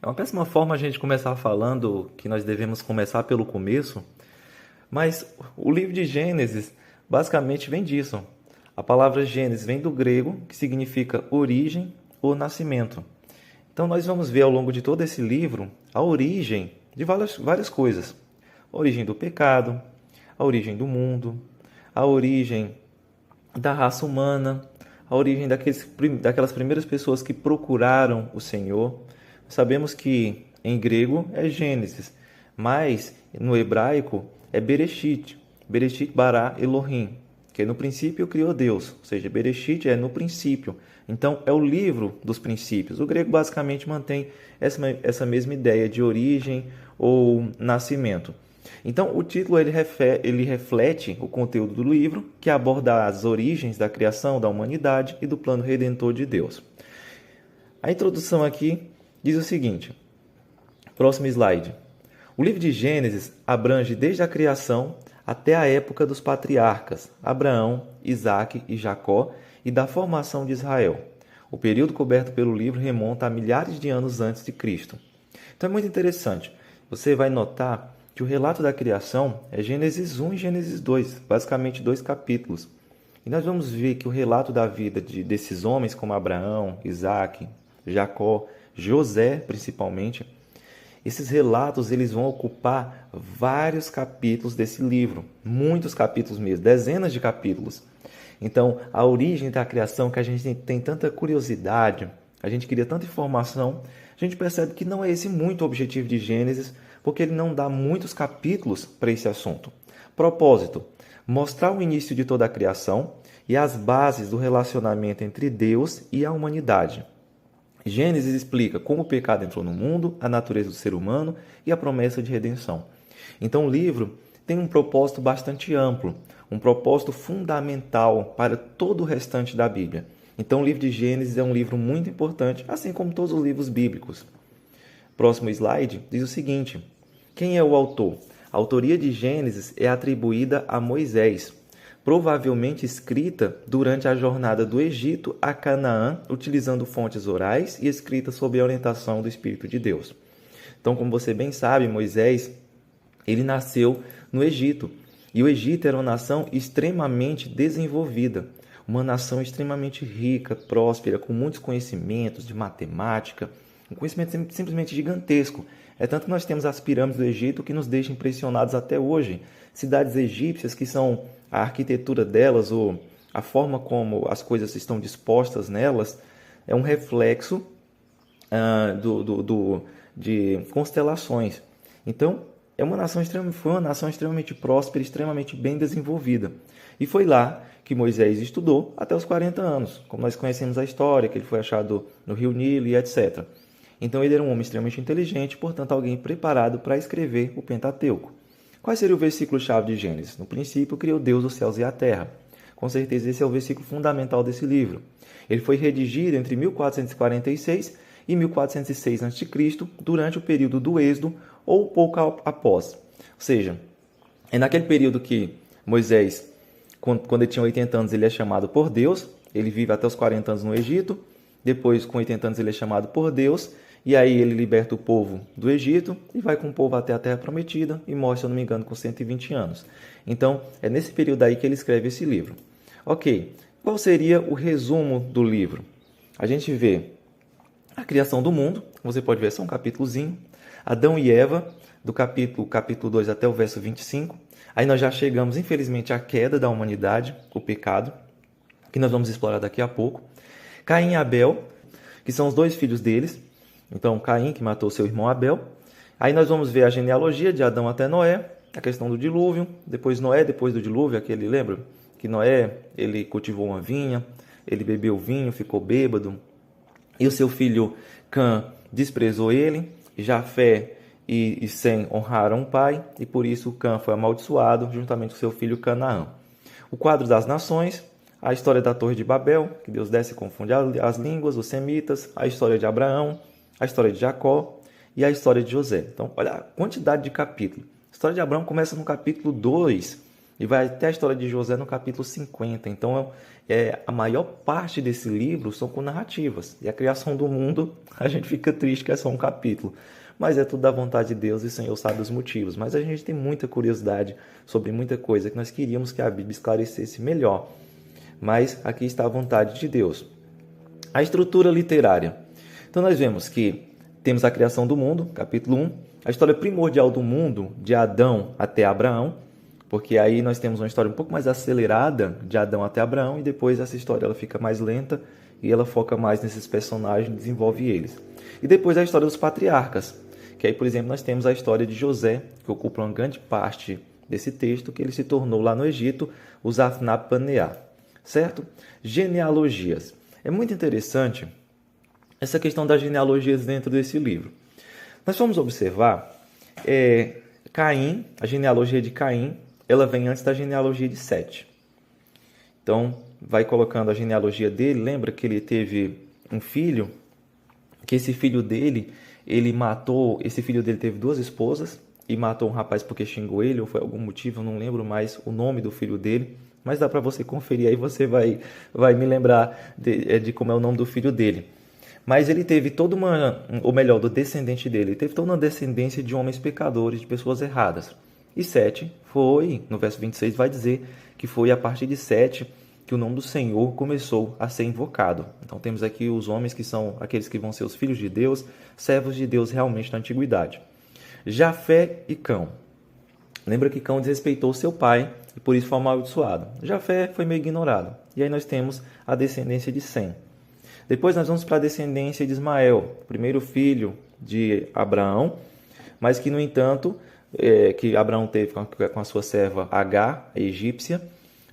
É uma péssima forma a gente começar falando que nós devemos começar pelo começo, mas o livro de Gênesis basicamente vem disso. A palavra Gênesis vem do grego, que significa origem ou nascimento. Então nós vamos ver ao longo de todo esse livro a origem de várias coisas. A origem do pecado, a origem do mundo, a origem da raça humana, a origem daquelas primeiras pessoas que procuraram o Senhor. Sabemos que em grego é Gênesis, mas no hebraico é Bereshit, Bereshit bara Elohim, que no princípio criou Deus, ou seja, Bereshit é no princípio. Então é o livro dos princípios. O grego basicamente mantém essa mesma ideia de origem ou nascimento. Então, o título ele reflete o conteúdo do livro, que aborda as origens da criação da humanidade e do plano redentor de Deus. A introdução aqui diz o seguinte, próximo slide. O livro de Gênesis abrange desde a criação até a época dos patriarcas, Abraão, Isaque e Jacó, e da formação de Israel. O período coberto pelo livro remonta a milhares de anos antes de Cristo. Então é muito interessante. Você vai notar que o relato da criação é Gênesis 1 e Gênesis 2, basicamente 2 capítulos. E nós vamos ver que o relato da vida desses homens como Abraão, Isaque, Jacó, José principalmente, esses relatos eles vão ocupar vários capítulos desse livro, muitos capítulos mesmo, dezenas de capítulos. Então, a origem da criação, que a gente tem tanta curiosidade, a gente queria tanta informação, a gente percebe que não é esse muito o objetivo de Gênesis, porque ele não dá muitos capítulos para esse assunto. Propósito: mostrar o início de toda a criação e as bases do relacionamento entre Deus e a humanidade. Gênesis explica como o pecado entrou no mundo, a natureza do ser humano e a promessa de redenção. Então o livro tem um propósito bastante amplo, um propósito fundamental para todo o restante da Bíblia. Então o livro de Gênesis é um livro muito importante, assim como todos os livros bíblicos. Próximo slide diz o seguinte: quem é o autor? A autoria de Gênesis é atribuída a Moisés, provavelmente escrita durante a jornada do Egito a Canaã, utilizando fontes orais e escritas sob a orientação do Espírito de Deus. Então, como você bem sabe, Moisés, ele nasceu no Egito, e o Egito era uma nação extremamente desenvolvida, uma nação extremamente rica, próspera, com muitos conhecimentos de matemática, um conhecimento simplesmente gigantesco. É tanto que nós temos as pirâmides do Egito que nos deixam impressionados até hoje. Cidades egípcias que são a arquitetura delas ou a forma como as coisas estão dispostas nelas é um reflexo de constelações. Então, foi uma nação extremamente próspera, extremamente bem desenvolvida. E foi lá que Moisés estudou até os 40 anos, como nós conhecemos a história, que ele foi achado no rio Nilo e etc. Então ele era um homem extremamente inteligente, portanto alguém preparado para escrever o Pentateuco. Qual seria o versículo-chave de Gênesis? No princípio criou Deus os céus e a terra. Com certeza esse é o versículo fundamental desse livro. Ele foi redigido entre 1446 e 1406 a.C., durante o período do Êxodo ou pouco após. Ou seja, é naquele período que Moisés, quando ele tinha 80 anos, ele é chamado por Deus, ele vive até os 40 anos no Egito, depois com 80 anos ele é chamado por Deus, e aí ele liberta o povo do Egito e vai com o povo até a Terra Prometida e morre, se eu não me engano, com 120 anos. Então, é nesse período aí que ele escreve esse livro. Ok, qual seria o resumo do livro? A gente vê a criação do mundo, você pode ver, só um capítulozinho. Adão e Eva, do capítulo 2 até o verso 25. Aí nós já chegamos, infelizmente, à queda da humanidade, o pecado, que nós vamos explorar daqui a pouco. Caim e Abel, que são os dois filhos deles. Então, Caim, que matou seu irmão Abel. Aí nós vamos ver a genealogia de Adão até Noé, a questão do dilúvio. Depois Noé, depois do dilúvio, lembra? Que Noé, ele cultivou uma vinha, ele bebeu vinho, ficou bêbado. E o seu filho Cã desprezou ele. Jafé e Sem honraram o pai, e por isso Cã foi amaldiçoado, juntamente com seu filho Canaã. O quadro das nações, a história da Torre de Babel, que Deus desce e confunde as línguas, os semitas, a história de Abraão, a história de Jacó e a história de José. Então, olha a quantidade de capítulos. A história de Abraão começa no capítulo 2 e vai até a história de José no capítulo 50. Então, a maior parte desse livro são com narrativas. E a criação do mundo, a gente fica triste que é só um capítulo. Mas é tudo da vontade de Deus e o Senhor sabe os motivos. Mas a gente tem muita curiosidade sobre muita coisa que nós queríamos que a Bíblia esclarecesse melhor. Mas aqui está a vontade de Deus. A estrutura literária. Então nós vemos que temos a criação do mundo, capítulo 1, a história primordial do mundo, de Adão até Abraão, porque aí nós temos uma história um pouco mais acelerada de Adão até Abraão, e depois essa história ela fica mais lenta e ela foca mais nesses personagens, desenvolve eles. E depois a história dos patriarcas, que aí, por exemplo, nós temos a história de José, que ocupa uma grande parte desse texto, que ele se tornou lá no Egito o Zaphnath-Paneah, certo? Genealogias. É muito interessante essa questão das genealogias dentro desse livro. Nós vamos observar Caim, a genealogia de Caim, ela vem antes da genealogia de Sete. Então, vai colocando a genealogia dele. Lembra que ele teve um filho, que esse filho dele teve duas esposas e matou um rapaz porque xingou ele, ou foi algum motivo, eu não lembro mais o nome do filho dele, mas dá para você conferir aí, você vai me lembrar de como é o nome do filho dele. Mas ele teve toda do descendente dele, ele teve toda uma descendência de homens pecadores, de pessoas erradas. E Sete foi, no verso 26, vai dizer que foi a partir de Sete que o nome do Senhor começou a ser invocado. Então temos aqui os homens que são aqueles que vão ser os filhos de Deus, servos de Deus realmente na antiguidade. Jafé e Cão. Lembra que Cão desrespeitou seu pai e por isso foi amaldiçoado. Jafé foi meio ignorado. E aí nós temos a descendência de Sem. Depois nós vamos para a descendência de Ismael, primeiro filho de Abraão, mas que, no entanto, que Abraão teve com a sua serva Agar, a egípcia,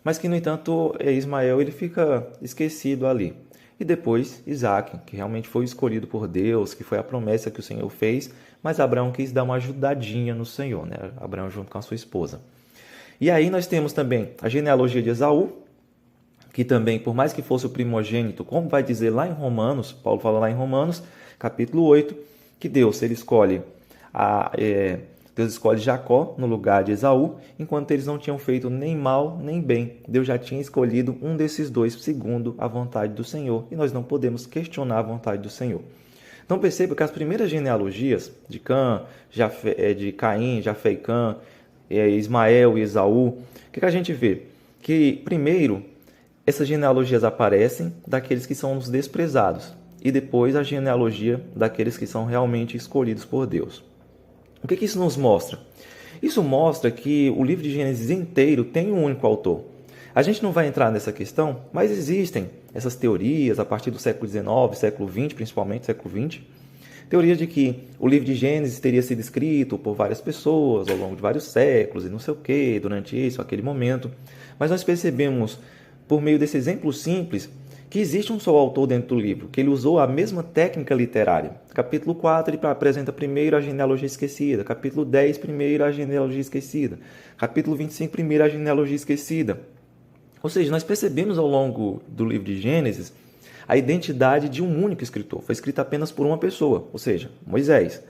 mas que, no entanto, Ismael ele fica esquecido ali. E depois Isaac, que realmente foi escolhido por Deus, que foi a promessa que o Senhor fez, mas Abraão quis dar uma ajudadinha no Senhor, né? Abraão junto com a sua esposa. E aí nós temos também a genealogia de Esaú, que também, por mais que fosse o primogênito, como vai dizer lá em Romanos, Paulo fala lá em Romanos, capítulo 8, que Deus escolhe Jacó no lugar de Esaú, enquanto eles não tinham feito nem mal nem bem. Deus já tinha escolhido um desses dois segundo a vontade do Senhor, e nós não podemos questionar a vontade do Senhor. Então perceba que as primeiras genealogias de Caim, Jafé e Cã, Ismael e Esaú, o que a gente vê? Que primeiro essas genealogias aparecem daqueles que são os desprezados, e depois a genealogia daqueles que são realmente escolhidos por Deus. O que isso nos mostra? Isso mostra que o livro de Gênesis inteiro tem um único autor. A gente não vai entrar nessa questão, mas existem essas teorias a partir do século XIX, século XX, principalmente século XX, teorias de que o livro de Gênesis teria sido escrito por várias pessoas ao longo de vários séculos e não sei o que, durante isso, aquele momento. Mas nós percebemos, por meio desse exemplo simples, que existe um só autor dentro do livro, que ele usou a mesma técnica literária. Capítulo 4, ele apresenta primeiro a genealogia esquecida. Capítulo 10, primeiro a genealogia esquecida. Capítulo 25, primeiro a genealogia esquecida. Ou seja, nós percebemos ao longo do livro de Gênesis a identidade de um único escritor. Foi escrita apenas por uma pessoa, ou seja, Moisés.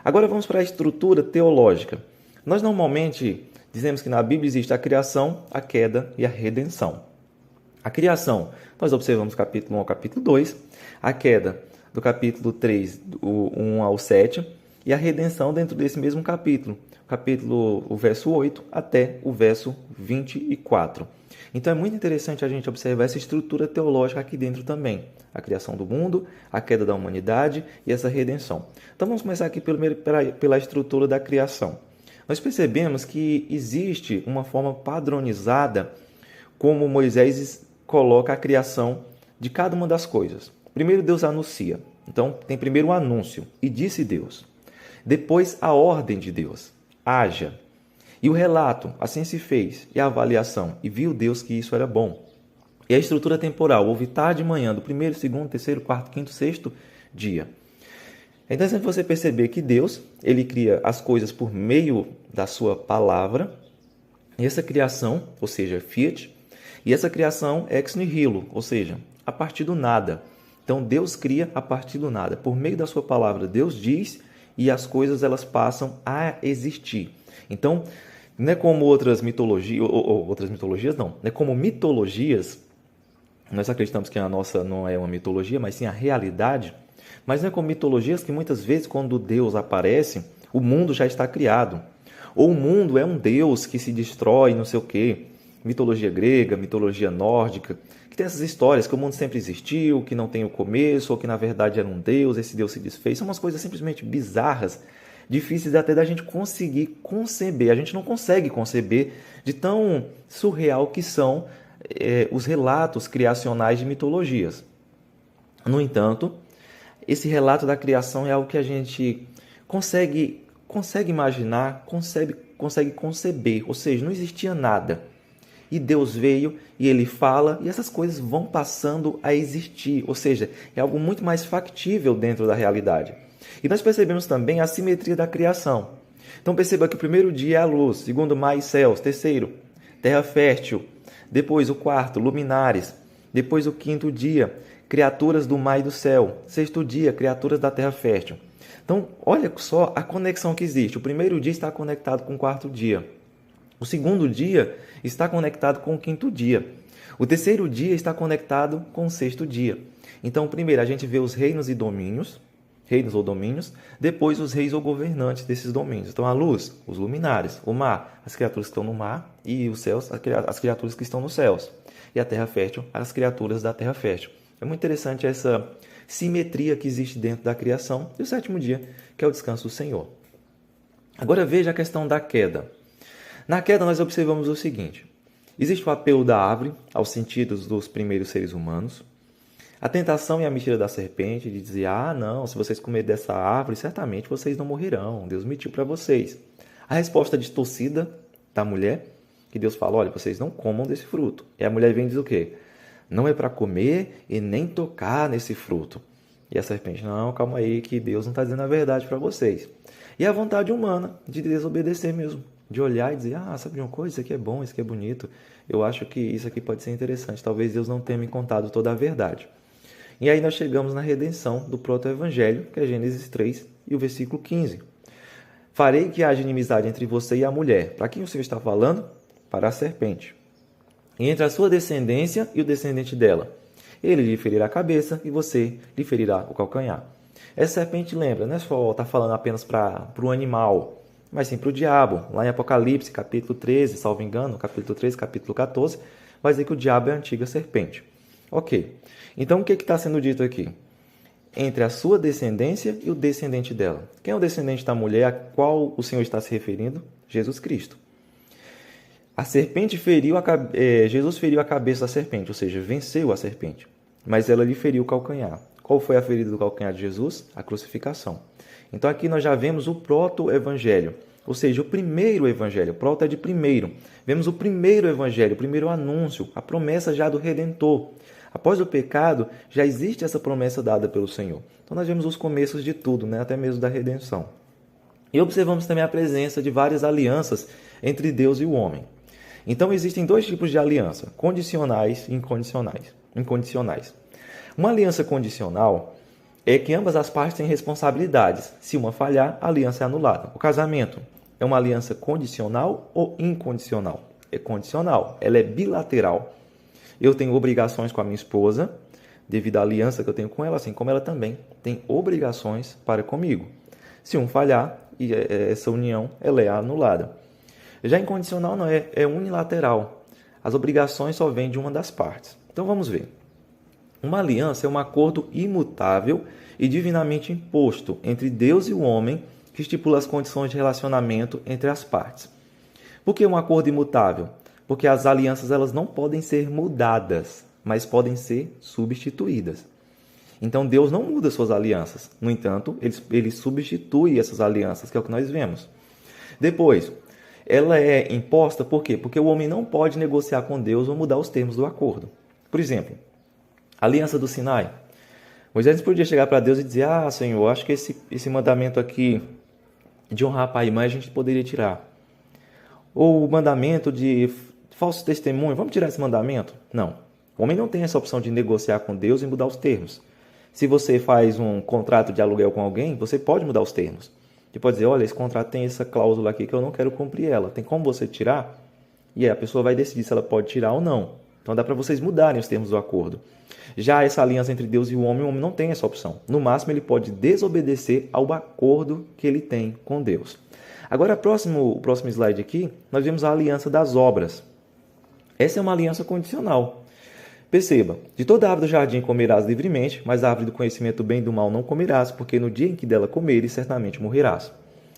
Agora vamos para a estrutura teológica. Nós normalmente dizemos que na Bíblia existe a criação, a queda e a redenção. A criação, nós observamos capítulo 1 ao capítulo 2, a queda do capítulo 3, do 1 ao 7, e a redenção dentro desse mesmo capítulo, o verso 8 até o verso 24. Então é muito interessante a gente observar essa estrutura teológica aqui dentro também. A criação do mundo, a queda da humanidade e essa redenção. Então vamos começar aqui pela estrutura da criação. Nós percebemos que existe uma forma padronizada como Moisés coloca a criação de cada uma das coisas. Primeiro Deus anuncia. Então tem primeiro o anúncio. E disse Deus. Depois a ordem de Deus. Haja. E o relato, assim se fez, e a avaliação, e viu Deus que isso era bom. E a estrutura temporal, houve tarde e manhã, do primeiro, segundo, terceiro, quarto, quinto, sexto dia. É interessante você perceber que Deus, ele cria as coisas por meio da sua palavra, e essa criação, ou seja, fiat, e essa criação é ex nihilo, ou seja, a partir do nada. Então Deus cria a partir do nada. Por meio da sua palavra, Deus diz, e as coisas elas passam a existir. Então, Não é como outras mitologias, outras mitologias não, não é como mitologias, nós acreditamos que a nossa não é uma mitologia, mas sim a realidade, mas não é como mitologias que muitas vezes quando Deus aparece, o mundo já está criado. Ou o mundo é um Deus que se destrói, não sei o quê. Mitologia grega, mitologia nórdica, que tem essas histórias que o mundo sempre existiu, que não tem o começo, ou que na verdade era um Deus, esse Deus se desfez. São umas coisas simplesmente bizarras, difíceis até da gente conseguir conceber. A gente não consegue conceber de tão surreal que são os relatos criacionais de mitologias. No entanto, esse relato da criação é algo que a gente consegue imaginar, consegue conceber, ou seja, não existia nada. E Deus veio e Ele fala e essas coisas vão passando a existir, ou seja, é algo muito mais factível dentro da realidade. E nós percebemos também a simetria da criação. Então perceba que o primeiro dia é a luz, segundo mar e céus, terceiro, terra fértil, depois o quarto, luminares, depois o quinto dia, criaturas do mar e do céu, sexto dia, criaturas da terra fértil. Então, olha só a conexão que existe. O primeiro dia está conectado com o quarto dia. O segundo dia está conectado com o quinto dia. O terceiro dia está conectado com o sexto dia. Então, primeiro a gente vê os reinos e domínios, reinos ou domínios, depois os reis ou governantes desses domínios. Então, a luz, os luminares, o mar, as criaturas que estão no mar, e os céus, as criaturas que estão nos céus. E a terra fértil, as criaturas da terra fértil. É muito interessante essa simetria que existe dentro da criação. E o sétimo dia, que é o descanso do Senhor. Agora veja a questão da queda. Na queda nós observamos o seguinte: existe o apelo da árvore aos sentidos dos primeiros seres humanos, a tentação e a mentira da serpente de dizer, não, se vocês comerem dessa árvore, certamente vocês não morrerão, Deus mentiu para vocês. A resposta distorcida da mulher, que Deus fala, olha, vocês não comam desse fruto. E a mulher vem e diz o quê? Não é para comer e nem tocar nesse fruto. E a serpente, não, calma aí, que Deus não está dizendo a verdade para vocês. E a vontade humana de desobedecer mesmo, de olhar e dizer, sabe de uma coisa, isso aqui é bom, isso aqui é bonito, eu acho que isso aqui pode ser interessante, talvez Deus não tenha me contado toda a verdade. E aí nós chegamos na redenção do proto-evangelho, que é Gênesis 3 e o versículo 15. Farei que haja inimizade entre você e a mulher. Para quem o Senhor está falando? Para a serpente. E entre a sua descendência e o descendente dela. Ele lhe ferirá a cabeça e você lhe ferirá o calcanhar. Essa serpente, lembra, não é só está falando apenas para o animal, mas sim para o diabo. Lá em Apocalipse, capítulo 13, salvo engano, capítulo 13, capítulo 14, vai dizer que o diabo é a antiga serpente. Ok. Então, o que está sendo dito aqui? Entre a sua descendência e o descendente dela. Quem é o descendente da mulher a qual o Senhor está se referindo? Jesus Cristo. A serpente Jesus feriu a cabeça da serpente, ou seja, venceu a serpente. Mas ela lhe feriu o calcanhar. Qual foi a ferida do calcanhar de Jesus? A crucificação. Então, aqui nós já vemos o proto-evangelho. Ou seja, o primeiro evangelho. Proto é de primeiro. Vemos o primeiro evangelho, o primeiro anúncio, a promessa já do Redentor. Após o pecado, já existe essa promessa dada pelo Senhor. Então nós vemos os começos de tudo, até mesmo da redenção. E observamos também a presença de várias alianças entre Deus e o homem. Então existem dois tipos de aliança, condicionais e incondicionais. Uma aliança condicional é que ambas as partes têm responsabilidades. Se uma falhar, a aliança é anulada. O casamento é uma aliança condicional ou incondicional? É condicional, ela é bilateral. Eu tenho obrigações com a minha esposa, devido à aliança que eu tenho com ela, assim como ela também tem obrigações para comigo. Se um falhar, essa união ela é anulada. Já incondicional não é unilateral. As obrigações só vêm de uma das partes. Então vamos ver. Uma aliança é um acordo imutável e divinamente imposto entre Deus e o homem que estipula as condições de relacionamento entre as partes. Por que um acordo imutável? Porque as alianças elas não podem ser mudadas, mas podem ser substituídas. Então Deus não muda suas alianças. No entanto, ele substitui essas alianças, que é o que nós vemos. Depois, ela é imposta por quê? Porque o homem não pode negociar com Deus ou mudar os termos do acordo. Por exemplo, a aliança do Sinai. Moisés podia chegar para Deus e dizer, Senhor, acho que esse mandamento aqui de honrar pai e mãe a gente poderia tirar. Ou o mandamento de falso testemunho, vamos tirar esse mandamento? Não. O homem não tem essa opção de negociar com Deus e mudar os termos. Se você faz um contrato de aluguel com alguém, você pode mudar os termos. que pode dizer, olha, esse contrato tem essa cláusula aqui que eu não quero cumprir ela. Tem como você tirar? E aí a pessoa vai decidir se ela pode tirar ou não. Então dá para vocês mudarem os termos do acordo. Já essa aliança entre Deus e o homem não tem essa opção. No máximo, ele pode desobedecer ao acordo que ele tem com Deus. Agora, o próximo slide aqui, nós vemos a aliança das obras. Essa é uma aliança condicional. Perceba, de toda árvore do jardim comerás livremente, mas a árvore do conhecimento do bem e do mal não comerás, porque no dia em que dela comeres, certamente morrerás.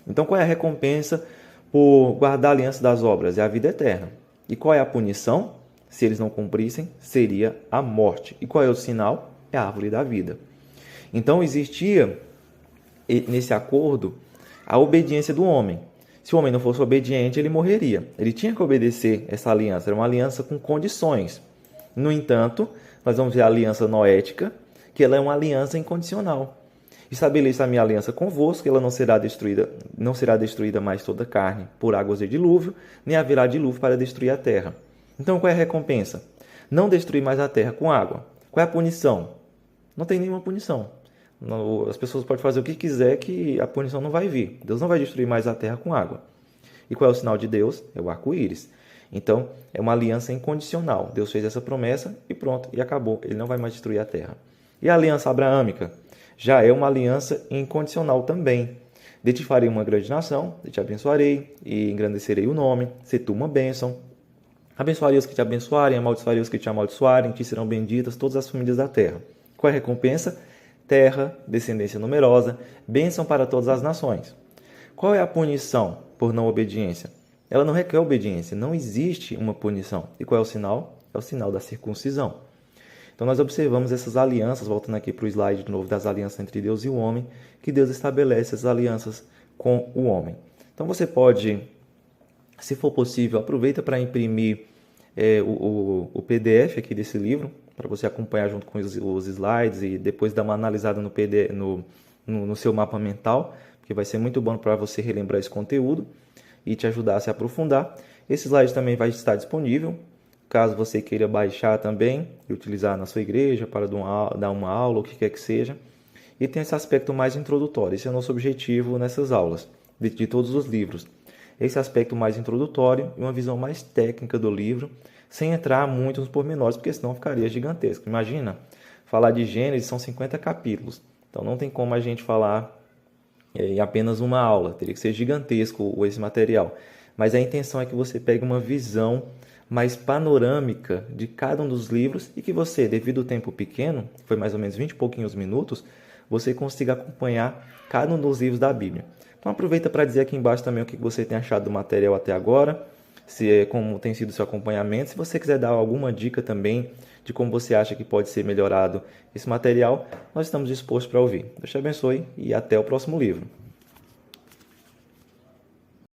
Então, qual é a recompensa por guardar a aliança das obras? É a vida eterna. E qual é a punição? Se eles não cumprissem, seria a morte. E qual é o sinal? É a árvore da vida. Então, existia nesse acordo a obediência do homem. Se o homem não fosse obediente, ele morreria. Ele tinha que obedecer essa aliança. Era uma aliança com condições. No entanto, nós vamos ver a aliança noética, que ela é uma aliança incondicional. Estabeleço a minha aliança convosco, que ela não será destruída mais toda a carne por águas de dilúvio, nem haverá dilúvio para destruir a terra. Então, qual é a recompensa? Não destruir mais a terra com água. Qual é a punição? Não tem nenhuma punição. As pessoas podem fazer o que quiser que a punição não vai vir. Deus não vai destruir mais a terra com água. E qual é o sinal de Deus? É o arco-íris. Então, é uma aliança incondicional. Deus fez essa promessa e pronto, e acabou. Ele não vai mais destruir a terra. E a aliança abraâmica? Já é uma aliança incondicional também. De ti farei uma grande nação, de te abençoarei e engrandecerei o nome, se tu uma bênção. Abençoarei os que te abençoarem, amaldiçoarei os que te amaldiçoarem, te serão benditas todas as famílias da terra. Qual é a recompensa? Terra, descendência numerosa, bênção para todas as nações. Qual é a punição por não obediência? Ela não requer obediência, não existe uma punição. E qual é o sinal? É o sinal da circuncisão. Então nós observamos essas alianças, voltando aqui para o slide de novo, das alianças entre Deus e o homem, que Deus estabelece essas alianças com o homem. Então você pode, se for possível, aproveita para imprimir o PDF aqui desse livro, para você acompanhar junto com os slides e depois dar uma analisada no seu mapa mental, porque vai ser muito bom para você relembrar esse conteúdo e te ajudar a se aprofundar. Esse slide também vai estar disponível, caso você queira baixar também e utilizar na sua igreja para dar uma aula, o que quer que seja. E tem esse aspecto mais introdutório. Esse é o nosso objetivo nessas aulas, de todos os livros. Esse aspecto mais introdutório e uma visão mais técnica do livro, sem entrar muito nos pormenores, porque senão ficaria gigantesco. Imagina, falar de Gênesis são 50 capítulos. Então não tem como a gente falar em apenas uma aula. Teria que ser gigantesco esse material. Mas a intenção é que você pegue uma visão mais panorâmica de cada um dos livros e que você, devido ao tempo pequeno, foi mais ou menos 20 e pouquinhos minutos, você consiga acompanhar cada um dos livros da Bíblia. Então aproveita para dizer aqui embaixo também o que você tem achado do material até agora, como tem sido o seu acompanhamento. Se você quiser dar alguma dica também de como você acha que pode ser melhorado esse material, nós estamos dispostos para ouvir. Deus te abençoe e até o próximo livro.